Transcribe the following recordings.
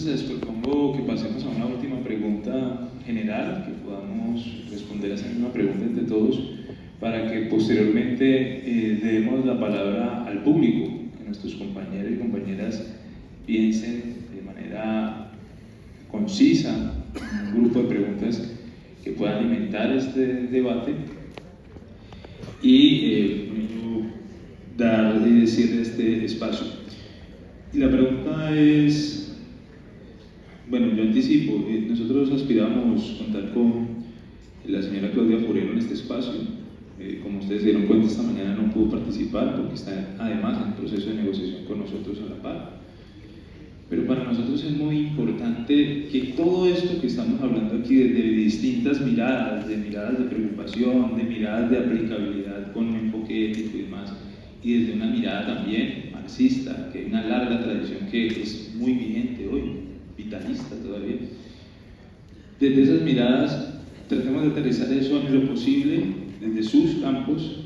les propongo que pasemos a una última pregunta general, que podamos responder a esa misma pregunta entre todos, para que posteriormente demos la palabra al público, que nuestros compañeros y compañeras piensen de manera concisa un grupo de preguntas que puedan alimentar este debate y dar y decir este espacio. Y la pregunta es, bueno, yo anticipo, nosotros aspiramos contar con la señora Claudia Forero en este espacio. Como ustedes se dieron cuenta, esta mañana no pudo participar porque está además en proceso de negociación con nosotros a la par. Pero para nosotros es muy importante que todo esto que estamos hablando aquí, de distintas miradas, de preocupación, de miradas de aplicabilidad con un enfoque ético y demás, y desde una mirada también marxista, que hay una larga tradición que es muy vigente hoy, vitalista todavía. Desde esas miradas tratemos de aterrizar eso en lo posible, desde sus campos,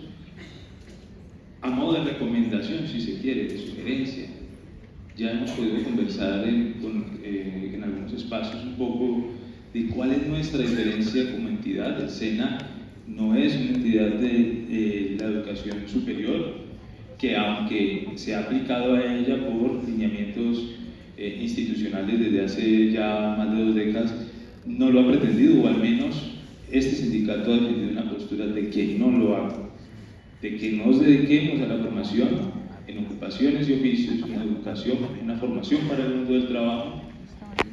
a modo de recomendación, si se quiere, de sugerencia. Ya hemos podido conversar en algunos espacios un poco de cuál es nuestra diferencia como entidad. El SENA no es una entidad de la educación superior, que aunque se ha aplicado a ella por lineamientos institucionales desde hace ya más de 2 décadas, no lo ha pretendido, o al menos este sindicato ha defendido una postura de que no lo haga, de que nos dediquemos a la formación en ocupaciones y oficios, una educación, una formación para el mundo del trabajo.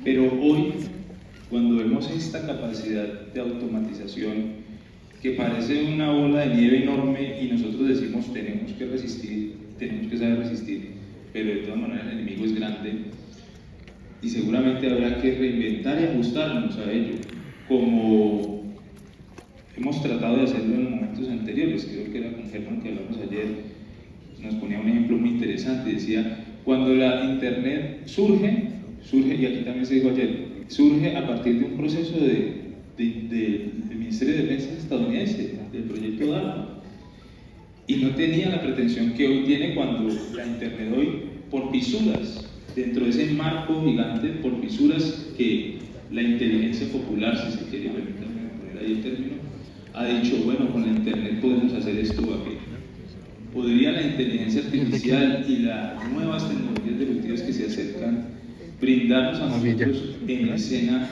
Pero hoy, cuando vemos esta capacidad de automatización que parece una bola de nieve enorme y nosotros decimos tenemos que resistir, tenemos que saber resistir, pero de todas maneras el enemigo es grande y seguramente habrá que reinventar y ajustarnos a ello, como hemos tratado de hacerlo en momentos anteriores. Creo que era con Germán que hablamos ayer, nos ponía un ejemplo muy interesante, decía, cuando la internet surge, y aquí también se dijo ayer, surge a partir de un proceso del Ministerio de Defensa estadounidense, del proyecto DARPA, y no tenía la pretensión que hoy tiene cuando la internet hoy, por fisuras, dentro de ese marco gigante, por fisuras que la inteligencia popular, si se quiere poner ahí el término, ha dicho, bueno, con la internet podemos hacer esto o aquello. ¿Podría la inteligencia artificial y las nuevas tecnologías disruptivas que se acercan brindarnos a nosotros en la escena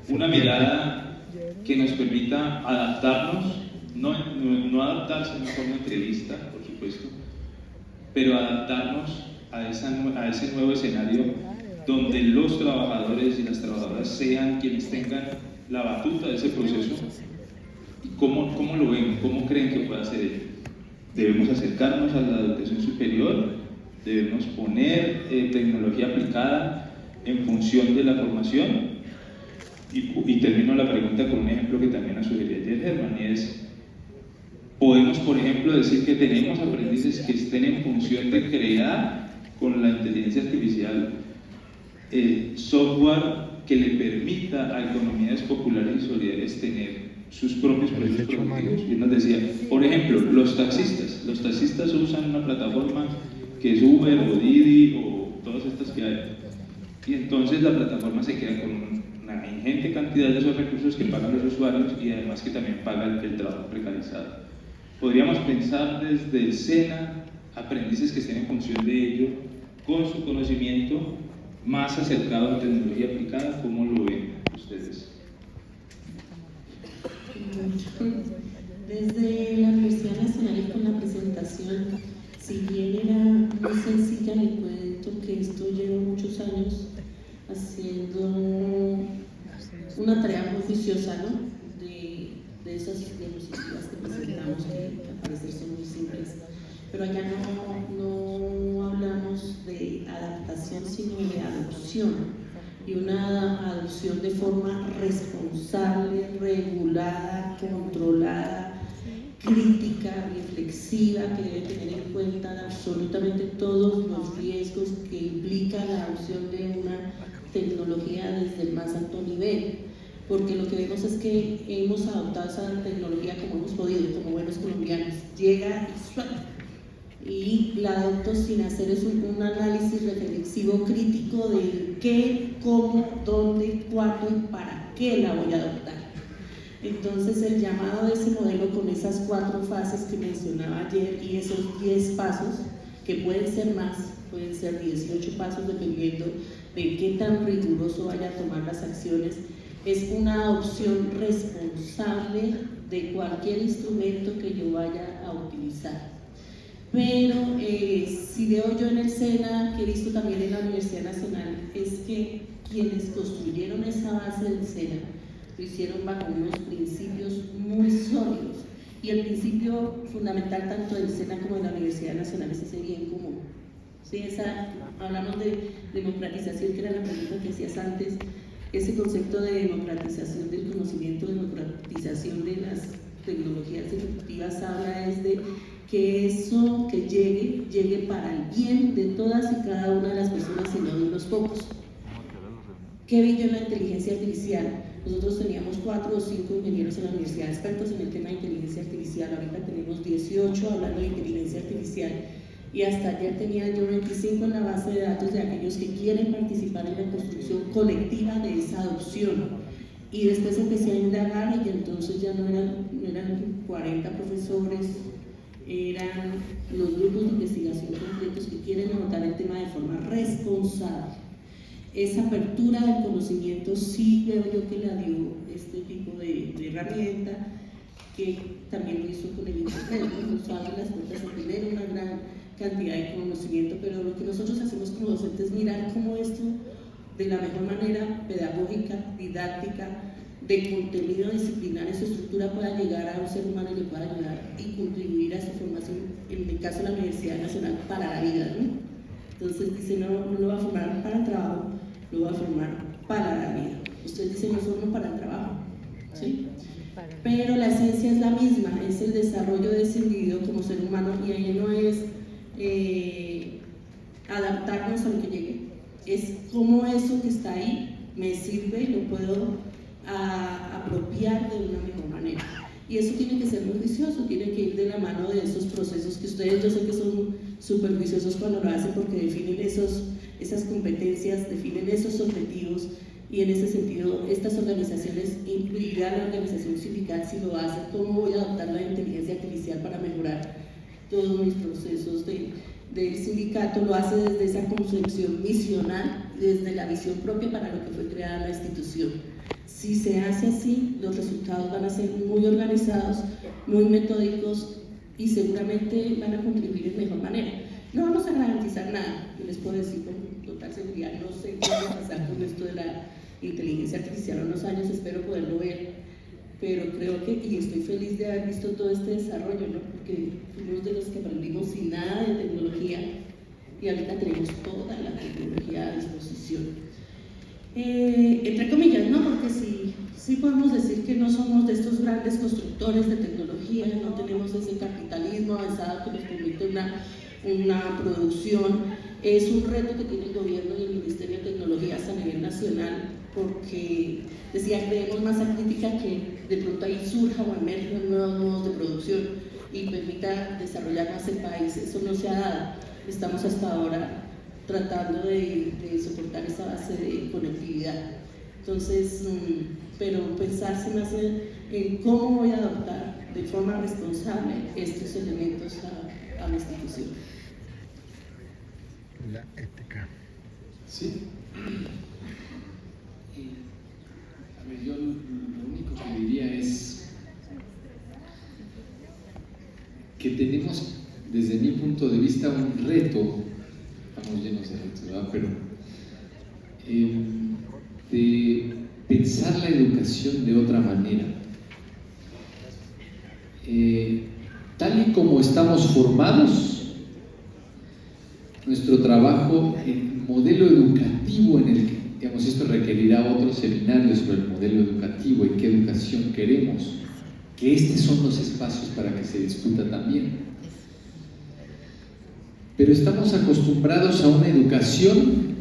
una mirada que nos permita adaptarnos, no adaptarse de una forma entrevista, por supuesto, pero adaptarnos a ese nuevo escenario donde los trabajadores y las trabajadoras sean quienes tengan la batuta de ese proceso? ¿Cómo lo ven? ¿Cómo creen que pueda ser ello? Debemos acercarnos a la educación superior, debemos poner tecnología aplicada en función de la formación. Y termino la pregunta con un ejemplo que también nos sugirió ayer Germán, y es, podemos, por ejemplo, decir que tenemos aprendices que estén en función de crear con la inteligencia artificial software que le permita a economías populares y solidarias tener sus propios procesos productivos. Y nos decía, por ejemplo, los taxistas usan una plataforma que es Uber o Didi o todas estas que hay, y entonces la plataforma se queda con una ingente cantidad de esos recursos que pagan los usuarios y además que también pagan el trabajo precarizado. Podríamos pensar desde el SENA aprendices que estén en función de ello, con su conocimiento más acercado a la tecnología aplicada. ¿Cómo lo ven ustedes? Desde la Universidad Nacional y con la presentación, si bien era muy sencilla, le cuento que esto lleva muchos años haciendo una tarea muy juiciosa, ¿no? de esas diapositivas que presentamos, que al parecer son muy simples, pero allá no hablamos de adaptación, sino de adopción, y una adopción de forma responsable, regulada, controlada, crítica, reflexiva, que debe tener en cuenta absolutamente todos los riesgos que implica la adopción de una tecnología desde el más alto nivel, porque lo que vemos es que hemos adoptado esa tecnología como hemos podido, como buenos colombianos, llega y suelta, y la adopto sin hacer un análisis reflexivo crítico de qué cómo, dónde, cuándo y para qué la voy a adoptar. Entonces el llamado de ese modelo con esas 4 fases que mencionaba ayer y esos 10 pasos, que pueden ser más, pueden ser 18 pasos dependiendo de qué tan riguroso vaya a tomar las acciones, es una adopción responsable de cualquier instrumento que yo vaya a utilizar. Pero si veo yo en el SENA, que he visto también en la Universidad Nacional, es que quienes construyeron esa base del SENA lo hicieron bajo unos principios muy sólidos. Y el principio fundamental tanto del SENA como de la Universidad Nacional es ese bien común. ¿Sí? Hablamos de democratización, que era la pregunta que hacías antes. Ese concepto de democratización del conocimiento, democratización de las tecnologías disruptivas, habla es de que eso que llegue para el bien de todas y cada una de las personas y no de unos pocos. ¿Qué vi yo en la inteligencia artificial? Nosotros teníamos 4 o 5 ingenieros en la universidad expertos en el tema de inteligencia artificial, ahorita tenemos 18 hablando de inteligencia artificial y hasta ayer tenía yo 25 en la base de datos de aquellos que quieren participar en la construcción colectiva de esa adopción. Y después empecé a indagar y entonces ya no eran 40 profesores, eran los grupos de investigación completos que quieren abordar el tema de forma responsable. Esa apertura del conocimiento sí veo yo que la dio este tipo de herramienta, que también lo hizo con el Internet, nos abre las puertas a tener una gran cantidad de conocimiento, pero lo que nosotros hacemos como docentes es mirar cómo esto, de la mejor manera pedagógica, didáctica, de contenido disciplinario, su estructura pueda llegar a un ser humano y le pueda ayudar y contribuir a su formación, en el caso de la Universidad Nacional, para la vida, ¿no? Entonces dice, no lo va a formar para el trabajo, lo va a formar para la vida. Usted dice, no formo para el trabajo, ¿sí? Pero la esencia es la misma, es el desarrollo de ese individuo como ser humano, y ahí no es adaptarnos a lo que llegue, es cómo eso que está ahí me sirve y lo puedo apropiar de una mejor manera. Y eso tiene que ser muy juicioso, tiene que ir de la mano de esos procesos que ustedes, yo sé que son súper juiciosos cuando lo hacen porque definen esas competencias, definen esos objetivos, y en ese sentido estas organizaciones, incluida la organización sindical, si lo hace, ¿cómo voy a adoptar la inteligencia artificial para mejorar todos mis procesos del sindicato? Lo hace desde esa concepción misional, desde la visión propia para lo que fue creada la institución. Si se hace así, los resultados van a ser muy organizados, muy metódicos y seguramente van a contribuir de mejor manera. No vamos a garantizar nada, yo les puedo decir con total seguridad, no sé qué va a pasar con esto de la inteligencia artificial en unos años, espero poderlo ver, pero creo que, y estoy feliz de haber visto todo este desarrollo, ¿no? Porque fuimos de los que aprendimos sin nada de tecnología y ahorita tenemos toda la tecnología a disposición. Entre comillas, ¿no? Porque sí podemos decir que no somos de estos grandes constructores de tecnología, no tenemos ese capitalismo avanzado que nos permite una producción. Es un reto que tiene el gobierno y el Ministerio de Tecnologías a nivel nacional, porque decía, creemos masa crítica que de pronto ahí surja o emerjan nuevos modos de producción y permita desarrollar más el país. Eso no se ha dado, estamos hasta ahora tratando de soportar esa base de conectividad. Entonces, pero pensarse más en cómo voy a adoptar de forma responsable estos elementos a la institución. La ética. Sí. A ver, yo lo único que diría es que tenemos, desde mi punto de vista, un reto. Estamos llenos de retos, ¿verdad? Pero de pensar la educación de otra manera. Tal y como estamos formados, nuestro trabajo, el modelo educativo en el que, digamos, esto requerirá otro seminario sobre el modelo educativo y qué educación queremos, que estos son los espacios para que se discuta también. Pero estamos acostumbrados a una educación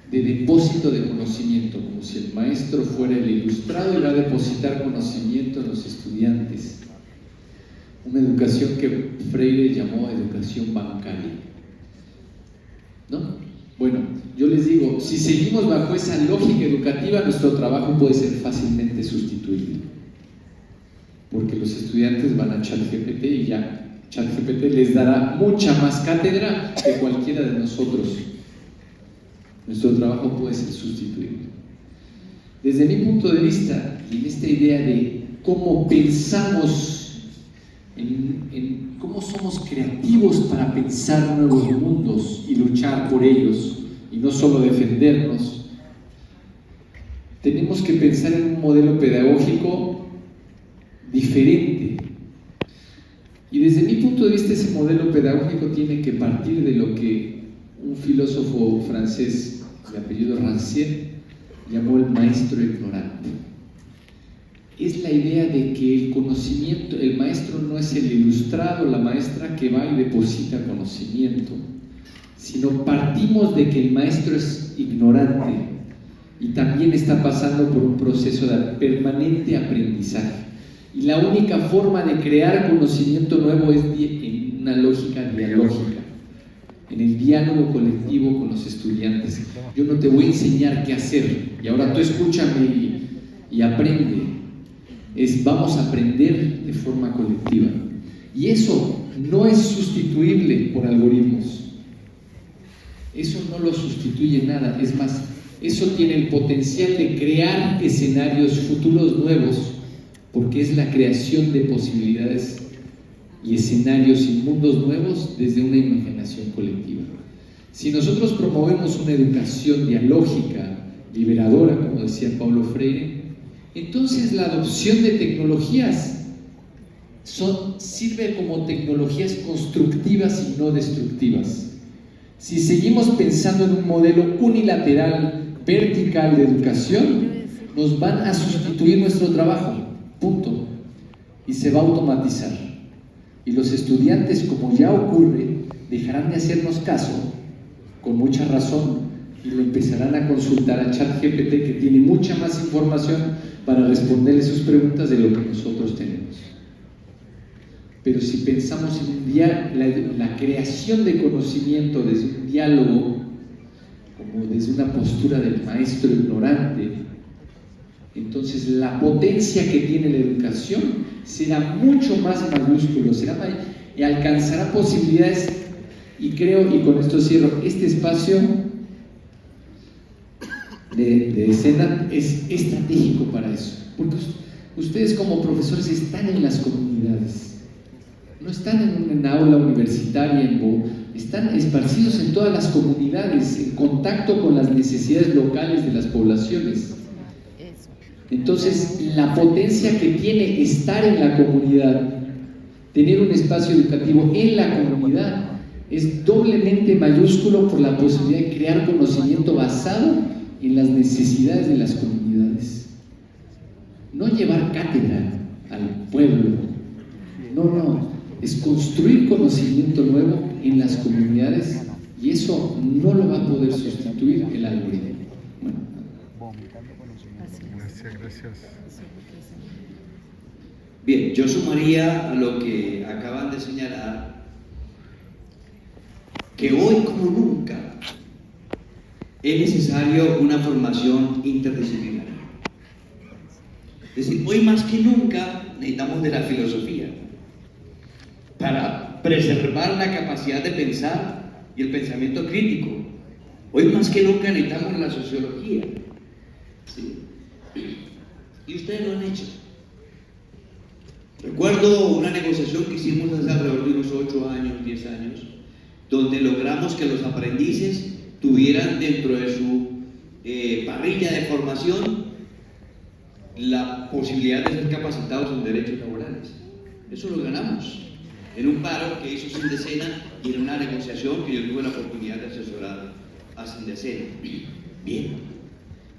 de depósito de conocimiento, como si el maestro fuera el ilustrado y va a depositar conocimiento en los estudiantes. Una educación que Freire llamó educación bancaria, ¿no? Bueno, yo les digo, si seguimos bajo esa lógica educativa, nuestro trabajo puede ser fácilmente sustituible. Porque los estudiantes van a ChatGPT y ya ChatGPT les dará mucha más cátedra que cualquiera de nosotros. Nuestro trabajo puede ser sustituible. Desde mi punto de vista, en esta idea de cómo pensamos, en cómo somos creativos para pensar nuevos mundos y luchar por ellos, y no solo defendernos, tenemos que pensar en un modelo pedagógico diferente. Y desde mi punto de vista, ese modelo pedagógico tiene que partir de lo que un filósofo francés de apellido Rancière llamó el maestro ignorante. Es la idea de que el conocimiento, el maestro no es el ilustrado, la maestra que va y deposita conocimiento, sino partimos de que el maestro es ignorante y también está pasando por un proceso de permanente aprendizaje. Y la única forma de crear conocimiento nuevo es en una lógica dialógica, en el diálogo colectivo con los estudiantes. Yo no te voy a enseñar qué hacer, y ahora tú escúchame y aprende. Vamos a aprender de forma colectiva. Y eso no es sustituible por algoritmos. Eso no lo sustituye nada. Es más, eso tiene el potencial de crear escenarios futuros nuevos, porque es la creación de posibilidades y escenarios y mundos nuevos desde una imaginación colectiva. Si nosotros promovemos una educación dialógica, liberadora, como decía Paulo Freire, entonces la adopción de tecnologías sirve como tecnologías constructivas y no destructivas. Si seguimos pensando en un modelo unilateral, vertical de educación, nos van a sustituir nuestro trabajo, punto, y se va a automatizar. Y los estudiantes, como ya ocurre, dejarán de hacernos caso, con mucha razón, y le empezarán a consultar a ChatGPT, que tiene mucha más información para responderle sus preguntas de lo que nosotros tenemos. Pero si pensamos en la creación de conocimiento desde un diálogo, como desde una postura del maestro ignorante, entonces la potencia que tiene la educación será mucho más mayúsculo, y alcanzará posibilidades. Y creo, y con esto cierro, este espacio de escena es estratégico para eso, porque ustedes como profesores están en las comunidades, no están en una aula universitaria, están esparcidos en todas las comunidades, en contacto con las necesidades locales de las poblaciones. Entonces, la potencia que tiene estar en la comunidad, tener un espacio educativo en la comunidad, es doblemente mayúsculo por la posibilidad de crear conocimiento basado en las necesidades de las comunidades. No llevar cátedra al pueblo, no, es construir conocimiento nuevo en las comunidades, y eso no lo va a poder sustituir el algoritmo. Gracias. Bien, yo sumaría a lo que acaban de señalar que hoy como nunca es necesario una formación interdisciplinaria. Es decir, hoy más que nunca necesitamos de la filosofía para preservar la capacidad de pensar y el pensamiento crítico. Hoy más que nunca necesitamos la sociología. ¿Sí? Y ustedes lo han hecho. Recuerdo una negociación que hicimos hace alrededor de unos 8 años, 10 años, donde logramos que los aprendices tuvieran dentro de su parrilla de formación la posibilidad de ser capacitados en derechos laborales. Eso lo ganamos en un paro que hizo Sindecena y en una negociación que yo tuve la oportunidad de asesorar a Sindecena. Bien.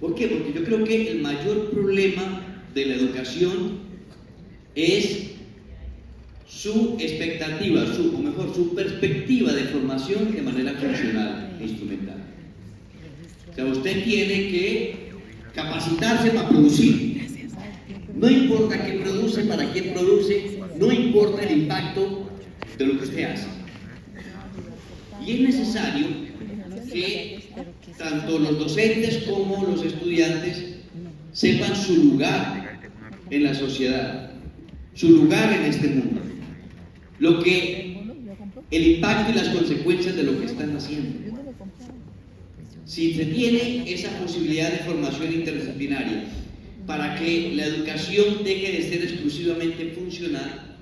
¿Por qué? Porque yo creo que el mayor problema de la educación es su expectativa, su perspectiva de formación de manera funcional e instrumental. O sea, usted tiene que capacitarse para producir. No importa qué produce, para quién produce, no importa el impacto de lo que usted hace. Y es necesario que tanto los docentes como los estudiantes sepan su lugar en la sociedad, su lugar en este mundo, el impacto y las consecuencias de lo que están haciendo. Si se tiene esa posibilidad de formación interdisciplinaria para que la educación deje de ser exclusivamente funcional,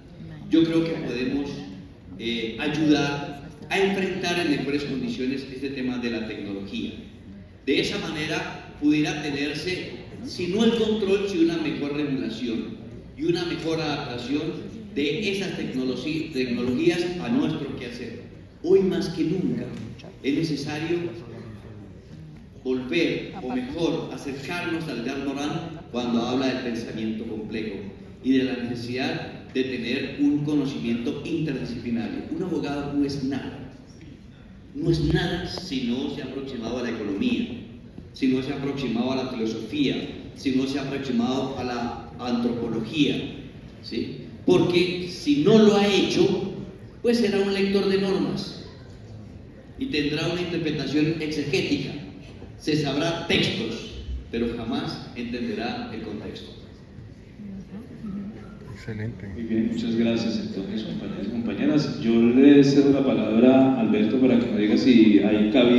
yo creo que podemos ayudar a enfrentar en mejores condiciones este tema de la tecnología. De esa manera pudiera tenerse, si no el control, si una mejor regulación y una mejor adaptación de esas tecnologías a nuestro quehacer. Hoy más que nunca es necesario volver, o mejor, acercarnos al Gerd Morin cuando habla del pensamiento complejo y de la necesidad de tener un conocimiento interdisciplinario. Un abogado no es nada si no se ha aproximado a la economía, si no se ha aproximado a la filosofía, si no se ha aproximado a la antropología, ¿sí? Porque si no lo ha hecho, pues será un lector de normas y tendrá una interpretación exegética, se sabrá textos, pero jamás entenderá el contexto. Excelente. Muy bien, muchas gracias entonces, compañeros y compañeras. Yo le cedo la palabra a Alberto para que me diga si hay cabida.